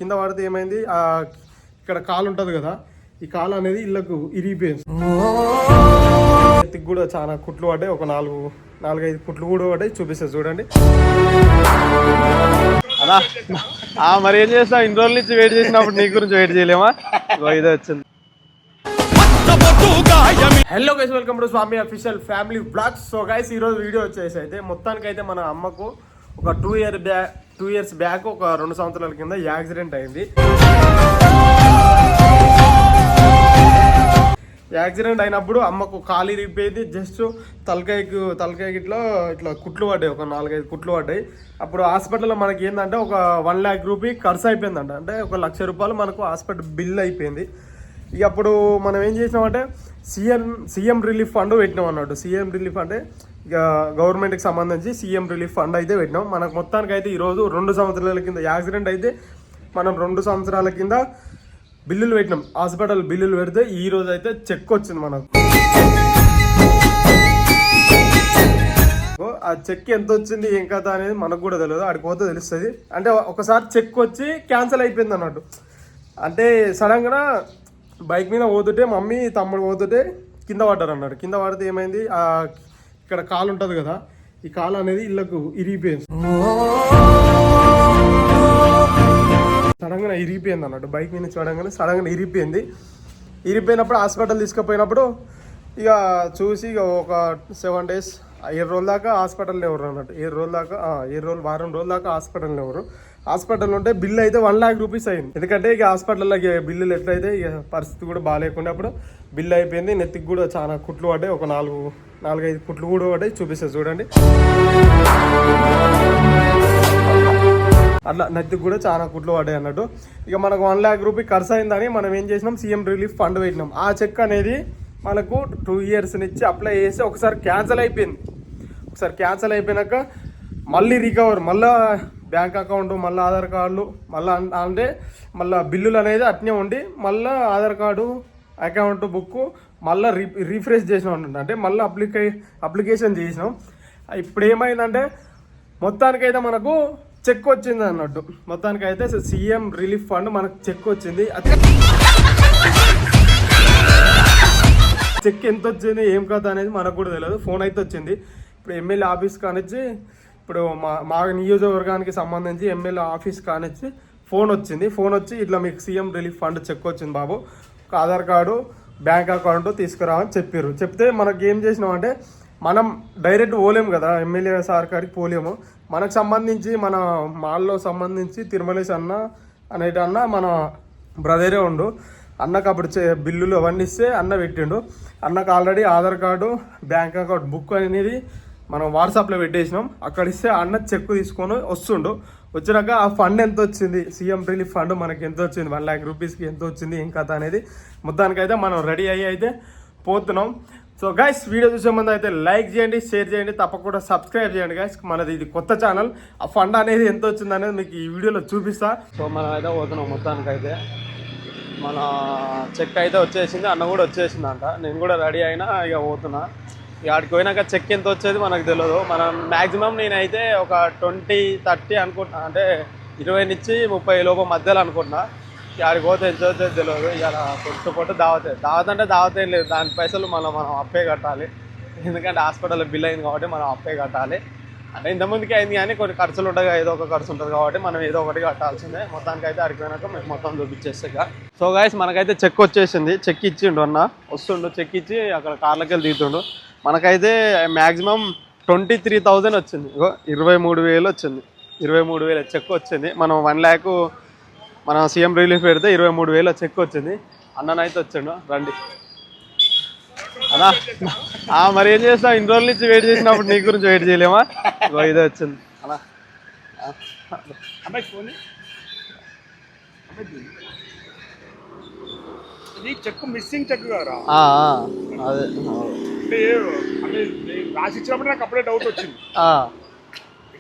కింద పడితే ఏమైంది, ఇక్కడ కాలు ఉంటుంది కదా, ఈ కాలు అనేది ఇళ్ళకు ఇరిగిపోయింది. ఎత్తికి కూడా చాలా కుట్లు పడ్డాయి, ఒక 4-5 కుట్లు కూడా పడ్డాయి. చూపిస్తా చూడండి. అలా మరి ఏం చేస్తాం, ఇన్ని రోజుల నుంచి వెయిట్ చేసినప్పుడు నీ గురించి వెయిట్ చేయలేమా? ఇదే వచ్చింది. Hello guys, welcome to Swami official family blogs. So guys, ఈరోజు వీడియో వచ్చేసి అయితే మొత్తానికి అయితే మన అమ్మకు ఒక 2 ఇయర్స్ బ్యాక్, ఒక 2 సంవత్సరాల కింద యాక్సిడెంట్ అయింది. యాక్సిడెంట్ అయినప్పుడు అమ్మకు కాలు ఇరిగిపోయింది. జస్ట్ తలకాయకి ఇట్లా కుట్లు పడ్డాయి, ఒక 4-5 కుట్లు పడ్డాయి. అప్పుడు హాస్పిటల్లో మనకి ఏంటంటే ఒక 1 lakh రూపీ ఖర్చు అయిపోయిందంట. అంటే ఒక 1 లక్ష రూపాయలు మనకు హాస్పిటల్ బిల్ అయిపోయింది. ఇక అప్పుడు మనం ఏం చేసినామంటే సీఎం రిలీఫ్ ఫండ్ పెట్టినాం అన్నట్టు. సీఎం రిలీఫ్ అంటే ఇక గవర్నమెంట్కి సంబంధించి సీఎం రిలీఫ్ ఫండ్ అయితే పెట్టినాం. మనకు మొత్తానికి అయితే ఈరోజు 2 సంవత్సరాల కింద యాక్సిడెంట్ అయితే మనం 2 సంవత్సరాల కింద బిల్లులు పెట్టినాం. హాస్పిటల్ బిల్లులు పెడితే ఈ రోజు అయితే చెక్ వచ్చింది మనకు. ఆ చెక్ ఎంత వచ్చింది ఏం కథ అనేది మనకు కూడా తెలియదు, ఆడికి పోతే తెలుస్తుంది. అంటే ఒకసారి చెక్ వచ్చి క్యాన్సిల్ అయిపోయింది అన్నట్టు. అంటే సడన్గా బైక్ మీద పోతుంటే మమ్మీ తమ్ముడు పోతుంటే కింద పడ్డారు అన్నాడు. కింద పడితే ఏమైంది, ఇక్కడ కాలు ఉంటుంది కదా, ఈ కాలు అనేది ఇళ్ళకు ఇరిగిపోయింది. సడన్గా ఇరిగిపోయింది అన్నట్టు. బైక్ మీద సడన్గా ఇరిగిపోయింది. ఇరిగిపోయినప్పుడు హాస్పిటల్ తీసుకుపోయినప్పుడు ఇక చూసి ఇక ఒక 7 days 7 రోజుల దాకా హాస్పిటల్లో ఎవరు అన్నట్టు. 7 వారం రోజుల దాకా హాస్పిటల్లో ఎవరు. హాస్పిటల్ ఉంటే బిల్ అయితే 1 lakh రూపీస్ అయింది. ఎందుకంటే ఇక హాస్పిటల్లో బిల్లులు ఎట్లయితే ఇక పరిస్థితి కూడా బాగాలేకుండా అప్పుడు బిల్ అయిపోయింది. నెత్తికి కూడా చాలా కుట్లు పడ్డాయి, ఒక 4-5 కుట్లు కూడా పడ్డాయి. చూపిస్తా చూడండి. అట్లా నెత్తికి కూడా చాలా కుట్లు పడ్డాయి అన్నట్టు. ఇక మనకు 1 lakh రూపీ ఖర్చు అయిందని మనం ఏం చేసినాం, సీఎం రిలీఫ్ ఫండ్ పెట్టినాం. ఆ చెక్ అనేది మనకు 2 years నుంచి అప్లై చేసి ఒకసారి క్యాన్సిల్ అయిపోయింది. ఒకసారి క్యాన్సిల్ అయిపోయినాక మళ్ళీ రికవర్, మళ్ళీ బ్యాంక్ అకౌంట్, మళ్ళీ ఆధార్ కార్డులు, అంటే మళ్ళీ బిల్లులు అనేది అట్నే ఉండి మళ్ళీ ఆధార్ కార్డు, అకౌంట్ బుక్ మళ్ళీ రీఫ్రెష్ చేసినాం అన్నట్టు. అంటే మళ్ళీ అప్లికేషన్ చేసినాం. ఇప్పుడు ఏమైందంటే మొత్తానికైతే మనకు చెక్ వచ్చింది అన్నట్టు. మొత్తానికైతే సీఎం రిలీఫ్ ఫండ్ మనకు చెక్ వచ్చింది. చెక్ ఎంత వచ్చింది ఏం కథ అనేది మనకు కూడా తెలియదు. ఫోన్ అయితే వచ్చింది. ఇప్పుడు ఎమ్మెల్యే ఆఫీస్ కానిచ్చి, ఇప్పుడు మా నియోజకవర్గానికి సంబంధించి ఎమ్మెల్యే ఆఫీస్ కానిచ్చి ఫోన్ వచ్చింది. ఫోన్ వచ్చి ఇట్లా మీకు సీఎం రిలీఫ్ ఫండ్ చెక్ వచ్చింది బాబు, ఒక ఆధార్ కార్డు, బ్యాంక్ అకౌంట్ తీసుకురావని చెప్పారు. చెప్తే మనకి ఏం చేసినామంటే, మనం డైరెక్ట్ పోలేము కదా ఎమ్మెల్యే సార్ కాడికి, పోలేము. మనకు సంబంధించి మన మాల్లో సంబంధించి తిరుమలేశ్ అన్న మన బ్రదరే ఉండు. అన్నకు అప్పుడు బిల్లులు అవన్నీ ఇస్తే అన్న పెట్టిండు. అన్నకు already Aadhaar card, bank account book అనేది మనం వాట్సాప్లో పెట్టేసినాం. అక్కడ ఇస్తే అన్న చెక్ తీసుకొని వస్తుండు. వచ్చినాక ఆ ఫండ్ ఎంత వచ్చింది, సీఎం రిలీఫ్ ఫండ్ మనకి ఎంత వచ్చింది, 1 lakh రూపీస్కి ఎంత వచ్చింది ఏం కథ అనేది మొత్తానికైతే మనం రెడీ అయ్యి అయితే పోతున్నాం. సో గైస్, వీడియో చూసే ముందు అయితే లైక్ చేయండి, షేర్ చేయండి, తప్పకుండా సబ్స్క్రైబ్ చేయండి గైస్. మనది ఇది కొత్త ఛానల్. ఆ ఫండ్ అనేది ఎంత వచ్చింది అనేది మీకు ఈ వీడియోలో చూపిస్తా. సో మనం అయితే పోతున్నాం. మొత్తానికైతే మన చెక్ అయితే వచ్చేసింది, అన్న కూడా వచ్చేసింది అంట. నేను కూడా రెడీ అయినా ఇక పోతున్నా. ఇక ఆడికి పోయినాక చెక్ ఎంత వచ్చేది మనకు తెలియదు. మనం మ్యాక్సిమం నేనైతే ఒక 20-30 అనుకుంటున్నా, అంటే 20 నుంచి 30 లోపు మధ్యలో అనుకుంటున్నా. ఆడికి పోతే ఎంత వచ్చేది తెలియదు. ఇలా పొట్టు దావత్ అంటే దావత్ ఏం లేదు, దాని పైసలు మనం అప్పే కట్టాలి. ఎందుకంటే హాస్పిటల్లో బిల్ అయింది కాబట్టి మనం అప్పే కట్టాలి. అంటే ఇంతమందికి అయింది కానీ కొన్ని ఖర్చులు ఉంటాయి, ఏదో ఒక ఖర్చు ఉంటుంది కాబట్టి మనం ఏదో ఒకటి కట్టాల్సిందే. మొత్తానికి అయితే అడిగిపోయినాక మేము మొత్తం చూపించేస్తాక. సో గైస్, మనకైతే చెక్ వచ్చేసింది. చెక్ ఇచ్చిండు అన్న, వస్తుండు. చెక్ ఇచ్చి అక్కడ కార్లకి వెళ్ళి దిగుతుండు. మనకైతే మ్యాక్సిమం 23,000 వచ్చింది. 23,000 వచ్చింది. 23,000 చెక్ వచ్చింది. మనం 1 lakh మనం సీఎం రిలీఫ్ పెడితే 23,000 చెక్ వచ్చింది. అన్ననైతే వచ్చిండు. రండి అదా. మరి ఏం చేస్తాం, ఇన్ని రోజుల నుంచి వెయిట్ చేసినప్పుడు నీ గురించి వెయిట్ చేయలేమా? ఇదే వచ్చింది అలా. చెక్ మిస్సింగ్ చెక్ కదా, అదే రాసి ఇచ్చినప్పుడు నాకు అప్పుడే డౌట్ వచ్చింది.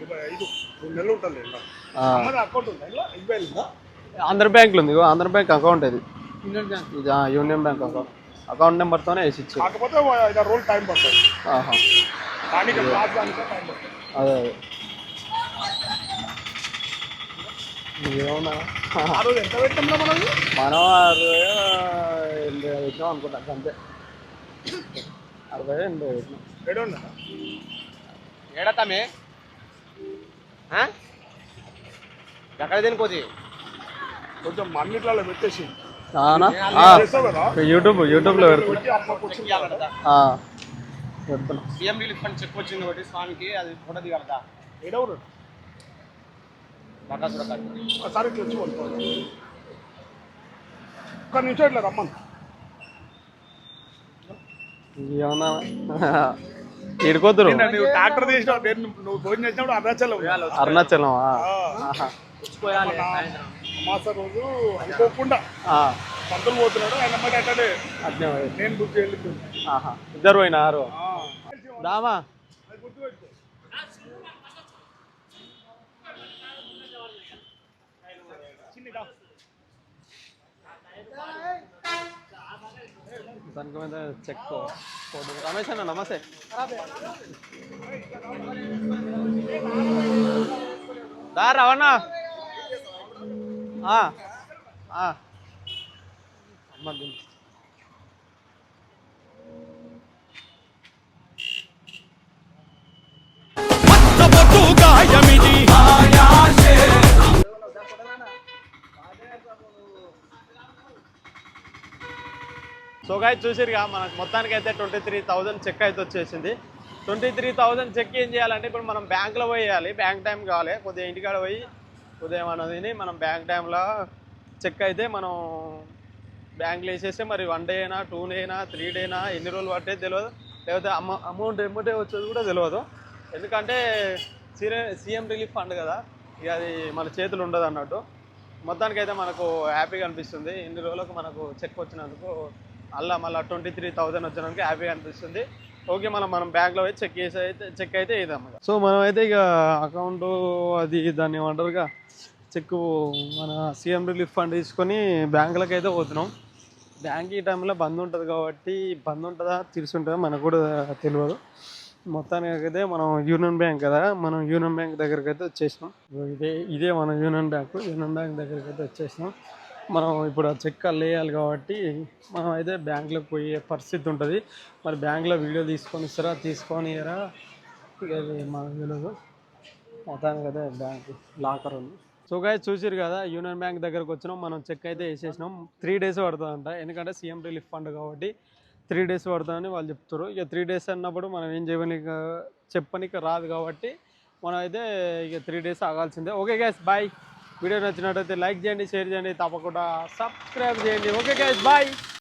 2 నెలలు ఉంటుంది అకౌంట్ ఉందా? ఆంధ్ర బ్యాంకులో ఉంది. ఆంధ్ర బ్యాంక్ అకౌంట్ ఇది, యూనియన్ బ్యాంక్ అకౌంట్ నెంబర్తోనే వేసి ఇచ్చి. కాకపోతే రోజు టైం పడుతుంది. అదే ఏమన్నా ఆ రోజు ఎంత పెట్టాంలో మనది మనం 60 పెట్టినాం అనుకుంటాం అంతే 60 80 పెట్టినాం. 700 ఏడతామే ఎక్కడ తినిపోతే కొంచెం మన్నిట్లలో పెట్టేసి అవునా? చేస్తావు కదా యూట్యూబ్లో పెడుతున్నా. పెట్టి అమ్మకు వచ్చింది కదా పెడుతున్నా. సీఎం రిలీఫ్ ఫండ్ చెక్ వచ్చింది ఒకటి స్వామికి అది ఫోటో దిగలదా ఏడవరు బకాసుర కాదు ఒకసారి ఇట్లా వచ్చి పడుకోవాలి ఒక్క నిమిషం ఇట్లా రమ్మను ఏమన్నా ఇడుకోతురు నిన్న నువ్వు ట్రాక్టర్ తీసినావు నువ్వు భోజనం చేసినప్పుడు అరుణాచలం అరుణాచలం అమాస రోజు అనుకోకుండా పంతులు పోతున్నాడు ఆయన అమ్మాయి అట్లనే అట్నే నేను బుక్ చేయాలి ఇద్దరు పోయినారు దామా దానికి మీద చెక్ రమేష్ అన్న నమస్తే దా రవణ సో గాయ చూసిరుగా మనకు మొత్తానికి అయితే 23,000 చెక్ అయితే వచ్చేసింది. 23,000 చెక్ ఏం చేయాలంటే ఇప్పుడు మనం బ్యాంకులో పోయాలి, బ్యాంక్ టైం కావాలి, కొద్దిగా ఇంటికాడ పోయి ఉదయం అన్నది మనం బ్యాంక్ టైంలో చెక్ అయితే మనం బ్యాంకులో వేసేస్తే మరి 1 డే అయినా 2 డే అయినా 3 డే అయినా ఎన్ని రోజులు పట్టేది తెలియదు, లేకపోతే అమౌంట్ ఎమ్మటే వచ్చేది కూడా తెలియదు. ఎందుకంటే సీఎం రిలీఫ్ ఫండ్ కదా, ఇక అది మన చేతులు ఉండదు అన్నట్టు. మొత్తానికైతే మనకు హ్యాపీగా అనిపిస్తుంది. ఇన్ని రోజులకు మనకు చెక్ వచ్చినందుకు మళ్ళీ 23,000 వచ్చినందుకు హ్యాపీగా అనిపిస్తుంది. ఓకే మనం బ్యాంక్లో పోయి చెక్ అయితే వేద్దాం. సో మనం అయితే ఇక అకౌంట్ అది దాన్ని ఏమంటారుగా చెక్ మన సీఎం రిలీఫ్ ఫండ్ తీసుకొని బ్యాంకులకు అయితే పోతున్నాం. బ్యాంక్ ఈ టైంలో బంద్ ఉంటుంది కాబట్టి బంద్ ఉంటుందా తీర్చి ఉంటుందా మనకు కూడా తెలియదు. మొత్తానికి అయితే మనం యూనియన్ బ్యాంక్ కదా, మనం యూనియన్ బ్యాంక్ దగ్గరికి అయితే వచ్చేసినాం. ఇదే మన యూనియన్ బ్యాంక్ దగ్గరికి అయితే వచ్చేసినాం. మనం ఇప్పుడు ఆ చెక్ వేయాలి కాబట్టి మనం అయితే బ్యాంకులోకి పోయే పరిస్థితి ఉంటుంది. మరి బ్యాంకులో వీడియో తీసుకొని ఇస్తారా తీసుకొని ఇయరా ఇక మనకు తెలియదు. మొత్తానికి అయితే బ్యాంక్ లాకర్ ఉంది. సో గాయస్ చూసిరు కదా, యూనియన్ బ్యాంక్ దగ్గరకు వచ్చినాం. మనం చెక్ అయితే వేసేసినాం. 3 days పడుతుందంట, ఎందుకంటే సీఎం రిలీఫ్ ఫండ్ కాబట్టి 3 days పడుతుందని వాళ్ళు చెప్తారు. ఇక 3 days అన్నప్పుడు మనం ఏం చెప్పనీకి రాదు కాబట్టి మనం అయితే ఇక 3 days ఆగాల్సిందే. Okay guys bye. వీడియో నచ్చినట్టయితే లైక్ చేయండి, షేర్ చేయండి, తప్పకుండా సబ్స్క్రైబ్ చేయండి. Okay guys bye.